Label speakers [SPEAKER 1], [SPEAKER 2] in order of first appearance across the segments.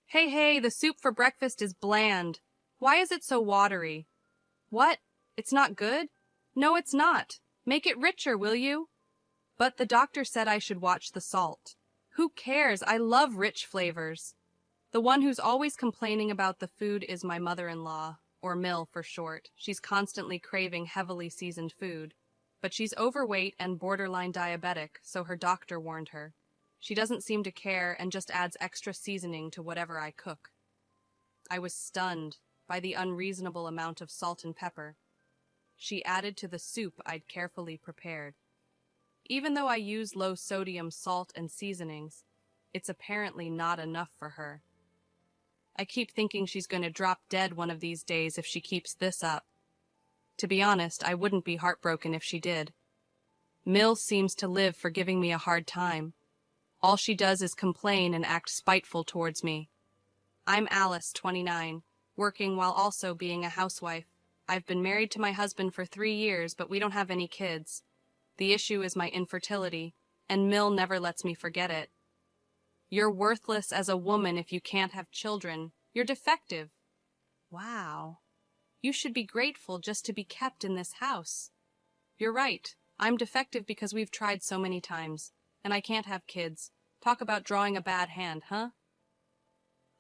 [SPEAKER 1] Hey, hey, the soup for breakfast is bland. Why is it so watery? What? It's not good? No, it's not. Make it richer, will you? But the doctor said I should watch the salt. Who cares? I love rich flavors. The one who's always complaining about the food is my mother-in-law, or Mill for short. She's constantly craving heavily seasoned food. But she's overweight and borderline diabetic, so her doctor warned her. She doesn't seem to care and just adds extra seasoning to whatever I cook. I was stunned by the unreasonable amount of salt and pepper she added to the soup I'd carefully prepared. Even though I use low-sodium salt and seasonings, it's apparently not enough for her. I keep thinking she's going to drop dead one of these days if she keeps this up. To be honest, I wouldn't be heartbroken if she did. Mill seems to live for giving me a hard time. All she does is complain and act spiteful towards me. I'm Alice, 29, working while also being a housewife. I've been married to my husband for 3 years, but we don't have any kids. The issue is my infertility, and Mill never lets me forget it. You're worthless as a woman if you can't have children. You're defective. Wow. You should be grateful just to be kept in this house. You're right. I'm defective because we've tried so many times, and I can't have kids. Talk about drawing a bad hand, huh?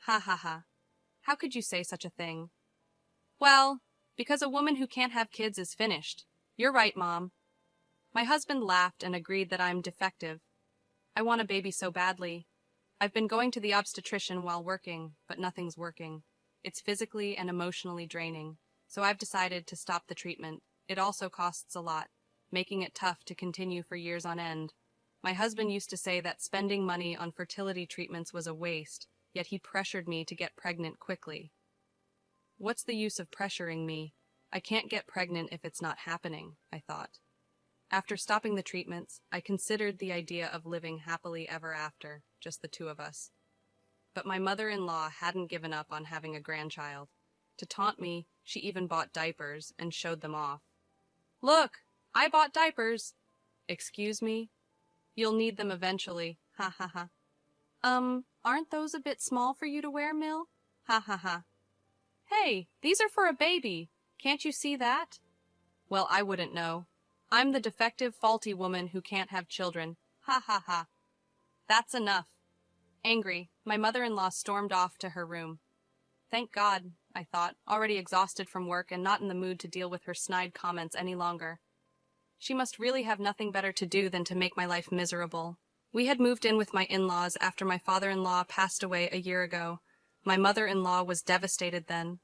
[SPEAKER 1] Ha ha ha. How could you say such a thing? Well, because a woman who can't have kids is finished. You're right, Mom. My husband laughed and agreed that I'm defective. I want a baby so badly. I've been going to the obstetrician while working, but nothing's working. It's physically and emotionally draining, so I've decided to stop the treatment. It also costs a lot, making it tough to continue for years on end. My husband used to say that spending money on fertility treatments was a waste, yet he pressured me to get pregnant quickly. What's the use of pressuring me? I can't get pregnant if it's not happening, I thought. After stopping the treatments, I considered the idea of living happily ever after, just the two of us. But my mother-in-law hadn't given up on having a grandchild. To taunt me, she even bought diapers and showed them off. Look, I bought diapers. Excuse me? You'll need them eventually, ha ha ha. Aren't those a bit small for you to wear, Mill? Ha ha ha. Hey, these are for a baby. Can't you see that? Well, I wouldn't know. I'm the defective, faulty woman who can't have children. Ha ha ha. That's enough. Angry, my mother-in-law stormed off to her room. Thank God, I thought, already exhausted from work and not in the mood to deal with her snide comments any longer. She must really have nothing better to do than to make my life miserable. We had moved in with my in-laws after my father-in-law passed away a year ago. My mother-in-law was devastated then.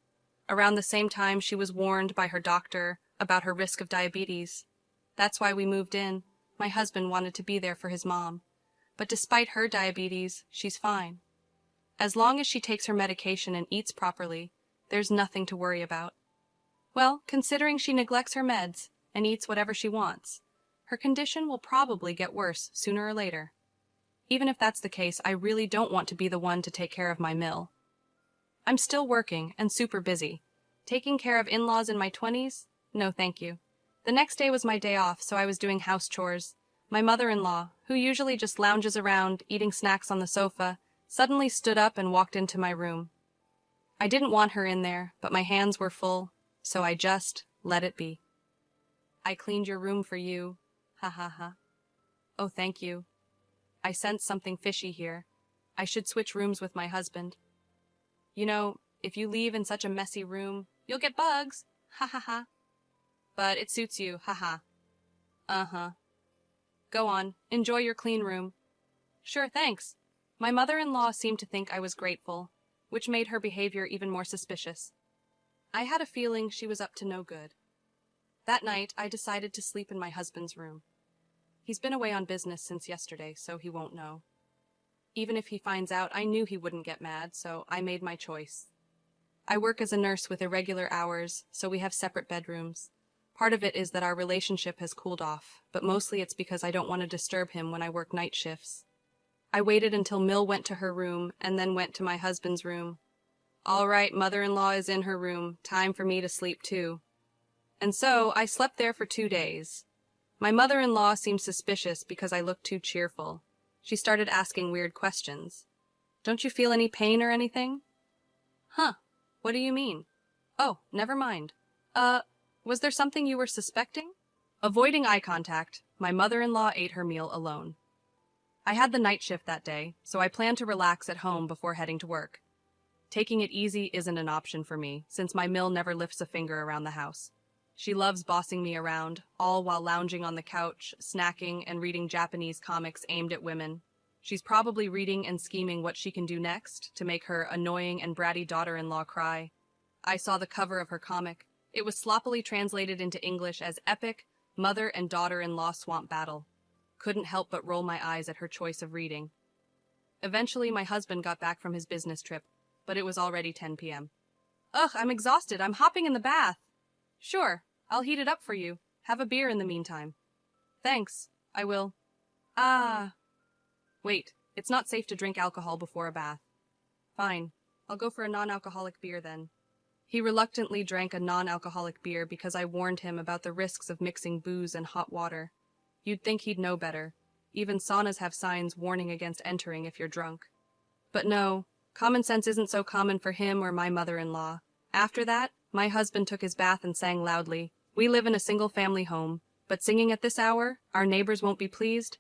[SPEAKER 1] Around the same time, she was warned by her doctor about her risk of diabetes. That's why we moved in. My husband wanted to be there for his mom. But despite her diabetes, she's fine. As long as she takes her medication and eats properly, there's nothing to worry about. Well, considering she neglects her meds and eats whatever she wants, her condition will probably get worse sooner or later. Even if that's the case, I really don't want to be the one to take care of my Mill. I'm still working and super busy. Taking care of in-laws in my 20s? No, thank you. The next day was my day off, so I was doing house chores. My mother-in-law, who usually just lounges around, eating snacks on the sofa, suddenly stood up and walked into my room. I didn't want her in there, but my hands were full, so I just let it be. I cleaned your room for you. Ha ha ha. Oh, thank you. I sense something fishy here. I should switch rooms with my husband. You know, if you leave in such a messy room, you'll get bugs. Ha ha ha. But it suits you. Ha ha. Uh-huh. Go on. Enjoy your clean room. Sure, thanks. My mother-in-law seemed to think I was grateful, which made her behavior even more suspicious. I had a feeling she was up to no good. That night, I decided to sleep in my husband's room. He's been away on business since yesterday, so he won't know. Even if he finds out, I knew he wouldn't get mad, so I made my choice. I work as a nurse with irregular hours, so we have separate bedrooms. Part of it is that our relationship has cooled off, but mostly it's because I don't want to disturb him when I work night shifts. I waited until Mill went to her room and then went to my husband's room. All right, mother-in-law is in her room. Time for me to sleep too. And so I slept there for 2 days. My mother-in-law seemed suspicious because I looked too cheerful. She started asking weird questions. Don't you feel any pain or anything? Huh. What do you mean? Oh, never mind. Was there something you were suspecting? Avoiding eye contact, my mother-in-law ate her meal alone. I had the night shift that day, so I planned to relax at home before heading to work. Taking it easy isn't an option for me, since my Mill never lifts a finger around the house. She loves bossing me around, all while lounging on the couch, snacking, and reading Japanese comics aimed at women. She's probably reading and scheming what she can do next to make her annoying and bratty daughter-in-law cry. I saw the cover of her comic. It was sloppily translated into English as Epic Mother and Daughter-in-Law Swamp Battle. Couldn't help but roll my eyes at her choice of reading. Eventually, my husband got back from his business trip, but it was already 10 p.m. Ugh, I'm exhausted. I'm hopping in the bath. Sure, I'll heat it up for you. Have a beer in the meantime. Thanks, I will. Wait, it's not safe to drink alcohol before a bath. Fine, I'll go for a non-alcoholic beer then. He reluctantly drank a non-alcoholic beer because I warned him about the risks of mixing booze and hot water. You'd think he'd know better. Even saunas have signs warning against entering if you're drunk. But no, common sense isn't so common for him or my mother-in-law. After that, my husband took his bath and sang loudly. We live in a single-family home, but singing at this hour, our neighbors won't be pleased.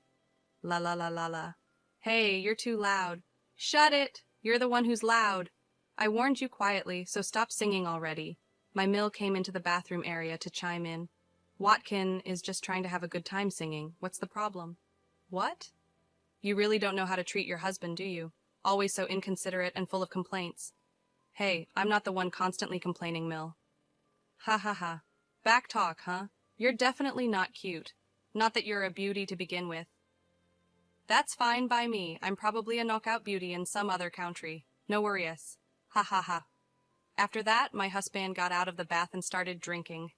[SPEAKER 1] La la la la la. Hey, you're too loud. Shut it! You're the one who's loud. I warned you quietly, so stop singing already. My Mill came into the bathroom area to chime in. Watkin is just trying to have a good time singing. What's the problem? What? You really don't know how to treat your husband, do you? Always so inconsiderate and full of complaints. Hey, I'm not the one constantly complaining, Mill. Ha ha ha. Back talk, huh? You're definitely not cute. Not that you're a beauty to begin with. That's fine by me. I'm probably a knockout beauty in some other country. No worries. Ha ha ha. After that, my husband got out of the bath and started drinking.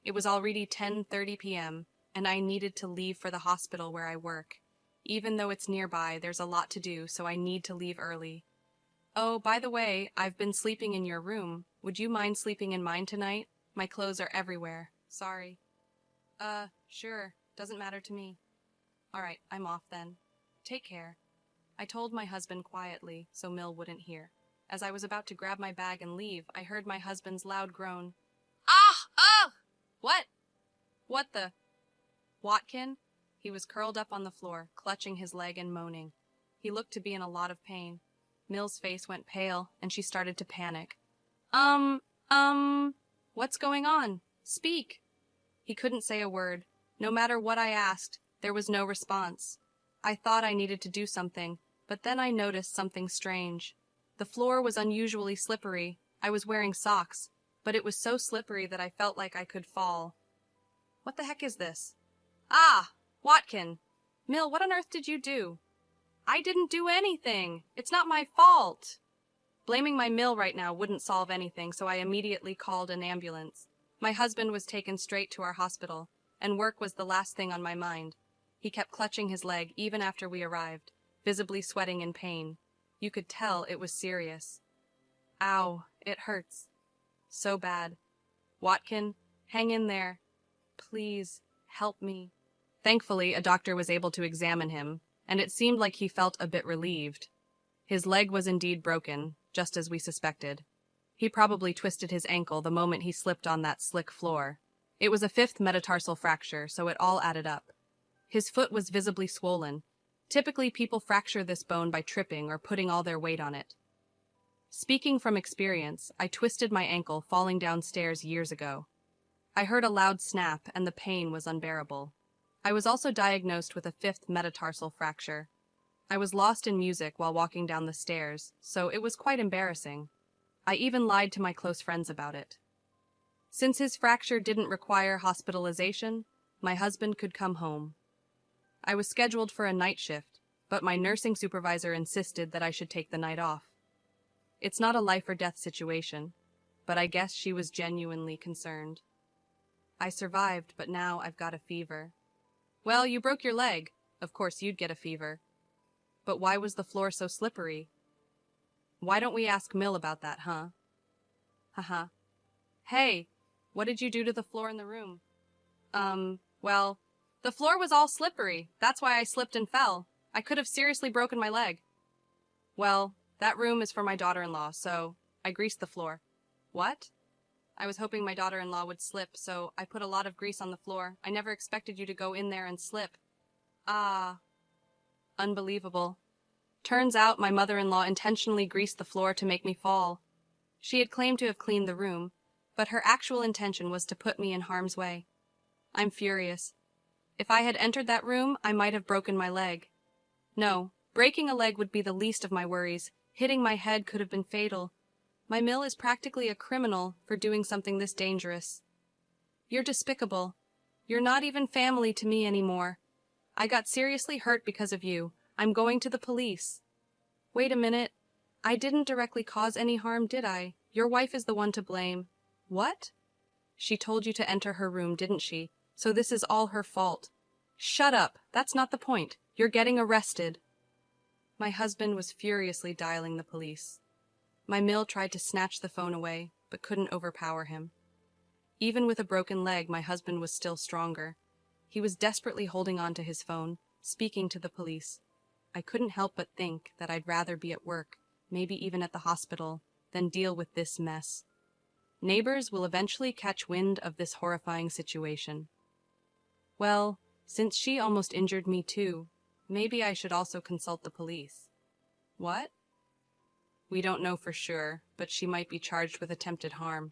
[SPEAKER 1] It was already 10:30 p.m., and I needed to leave for the hospital where I work. Even though it's nearby, there's a lot to do, so I need to leave early. Oh, by the way, I've been sleeping in your room. Would you mind sleeping in mine tonight? My clothes are everywhere. Sorry. Sure. Doesn't matter to me. All right, I'm off then. Take care. I told my husband quietly, so Mill wouldn't hear. As I was about to grab my bag and leave, I heard my husband's loud groan. Ah! Ah! What? What the? Watkin? He was curled up on the floor, clutching his leg and moaning. He looked to be in a lot of pain. Mill's face went pale, and she started to panic. What's going on? Speak! He couldn't say a word. No matter what I asked, there was no response. I thought I needed to do something, but then I noticed something strange. The floor was unusually slippery. I was wearing socks, but it was so slippery that I felt like I could fall. What the heck is this? Ah! Watkin! Mill, what on earth did you do? I didn't do anything! It's not my fault! Blaming my Mill right now wouldn't solve anything, so I immediately called an ambulance. My husband was taken straight to our hospital, and work was the last thing on my mind. He kept clutching his leg even after we arrived, visibly sweating in pain. You could tell it was serious. Ow, it hurts. So bad. Watkin, hang in there. Please, help me. Thankfully, a doctor was able to examine him, and it seemed like he felt a bit relieved. His leg was indeed broken, just as we suspected. He probably twisted his ankle the moment he slipped on that slick floor. It was a 5th metatarsal fracture, so it all added up. His foot was visibly swollen. Typically, people fracture this bone by tripping or putting all their weight on it. Speaking from experience, I twisted my ankle falling downstairs years ago. I heard a loud snap, and the pain was unbearable. I was also diagnosed with a 5th metatarsal fracture. I was lost in music while walking down the stairs, so it was quite embarrassing. I even lied to my close friends about it. Since his fracture didn't require hospitalization, my husband could come home. I was scheduled for a night shift, but my nursing supervisor insisted that I should take the night off. It's not a life-or-death situation, but I guess she was genuinely concerned. I survived, but now I've got a fever. Well, you broke your leg. Of course you'd get a fever. But why was the floor so slippery? Why don't we ask Mill about that, huh? Haha. Hey, what did you do to the floor in the room? Well, the floor was all slippery. That's why I slipped and fell. I could have seriously broken my leg. Well, That room is for my daughter-in-law, so I greased the floor. What? I was hoping my daughter-in-law would slip, so I put a lot of grease on the floor. I never expected you to go in there and slip. Ah. Unbelievable. Turns out my mother-in-law intentionally greased the floor to make me fall. She had claimed to have cleaned the room, but her actual intention was to put me in harm's way. I'm furious. If I had entered that room, I might have broken my leg. No, breaking a leg would be the least of my worries. Hitting my head could have been fatal. My mill is practically a criminal for doing something this dangerous. You're despicable. You're not even family to me anymore. I got seriously hurt because of you. I'm going to the police. Wait a minute. I didn't directly cause any harm, did I? Your wife is the one to blame. What? She told you to enter her room, didn't she? So this is all her fault. Shut up. That's not the point. You're getting arrested. My husband was furiously dialing the police. My mill tried to snatch the phone away, but couldn't overpower him. Even with a broken leg, my husband was still stronger. He was desperately holding on to his phone, speaking to the police. I couldn't help but think that I'd rather be at work, maybe even at the hospital, than deal with this mess. Neighbors will eventually catch wind of this horrifying situation. Well, since she almost injured me too, maybe I should also consult the police. What? We don't know for sure, but she might be charged with attempted harm.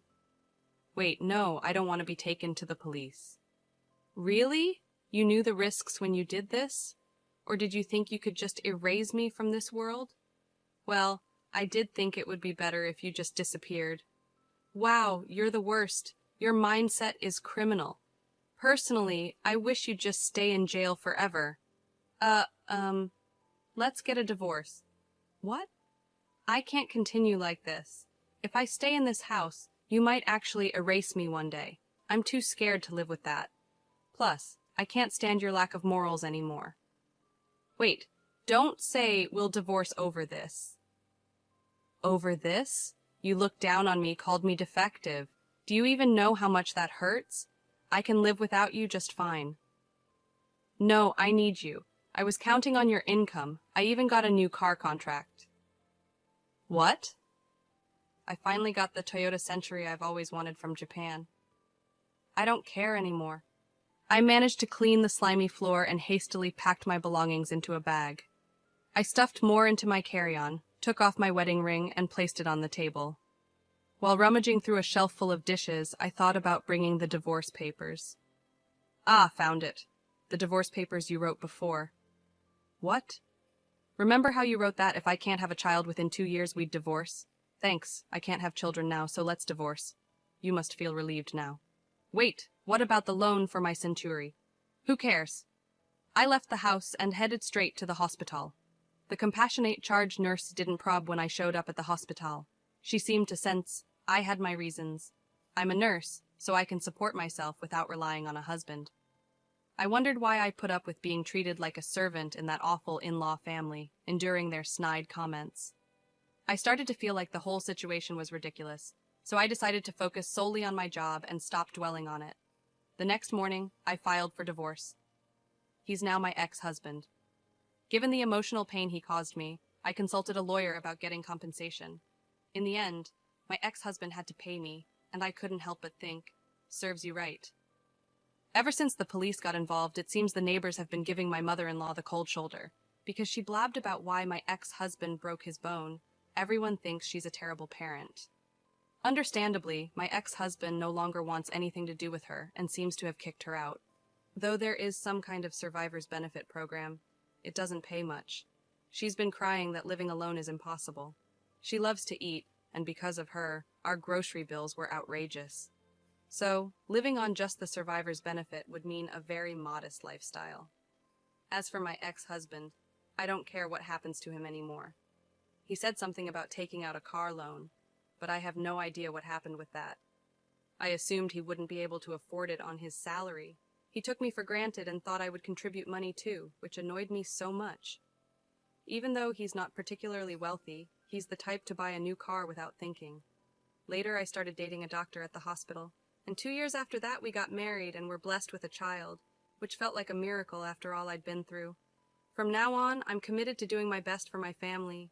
[SPEAKER 1] Wait, no, I don't want to be taken to the police. Really? You knew the risks when you did this? Or did you think you could just erase me from this world? Well, I did think it would be better if you just disappeared. Wow, you're the worst. Your mindset is criminal. Personally, I wish you'd just stay in jail forever. Let's get a divorce. What? I can't continue like this. If I stay in this house, you might actually erase me one day. I'm too scared to live with that. Plus, I can't stand your lack of morals anymore. Wait, don't say we'll divorce over this. Over this? You looked down on me, called me defective. Do you even know how much that hurts? I can live without you just fine. No, I need you. I was counting on your income. I even got a new car contract. What? I finally got the Toyota Century I've always wanted from Japan. I don't care anymore. I managed to clean the slimy floor and hastily packed my belongings into a bag. I stuffed more into my carry-on, took off my wedding ring, and placed it on the table. While rummaging through a shelf full of dishes, I thought about bringing the divorce papers. Ah, found it. The divorce papers you wrote before. What? Remember how you wrote that if I can't have a child within 2 years, we'd divorce? Thanks, I can't have children now, so let's divorce. You must feel relieved now. Wait, what about the loan for my Century? Who cares? I left the house and headed straight to the hospital. The compassionate charge nurse didn't probe when I showed up at the hospital. She seemed to sense I had my reasons. I'm a nurse, so I can support myself without relying on a husband. I wondered why I put up with being treated like a servant in that awful in-law family, enduring their snide comments. I started to feel like the whole situation was ridiculous, so I decided to focus solely on my job and stop dwelling on it. The next morning, I filed for divorce. He's now my ex-husband. Given the emotional pain he caused me, I consulted a lawyer about getting compensation. In the end, my ex-husband had to pay me, and I couldn't help but think, serves you right. Ever since the police got involved, it seems the neighbors have been giving my mother-in-law the cold shoulder. Because she blabbed about why my ex-husband broke his bone, everyone thinks she's a terrible parent. Understandably, my ex-husband no longer wants anything to do with her and seems to have kicked her out. Though there is some kind of survivor's benefit program, it doesn't pay much. She's been crying that living alone is impossible. She loves to eat, and because of her, our grocery bills were outrageous. So, living on just the survivor's benefit would mean a very modest lifestyle. As for my ex-husband, I don't care what happens to him anymore. He said something about taking out a car loan, but I have no idea what happened with that. I assumed he wouldn't be able to afford it on his salary. He took me for granted and thought I would contribute money too, which annoyed me so much. Even though he's not particularly wealthy, he's the type to buy a new car without thinking. Later, I started dating a doctor at the hospital, and 2 years after that we got married and were blessed with a child, which felt like a miracle after all I'd been through. From now on, I'm committed to doing my best for my family,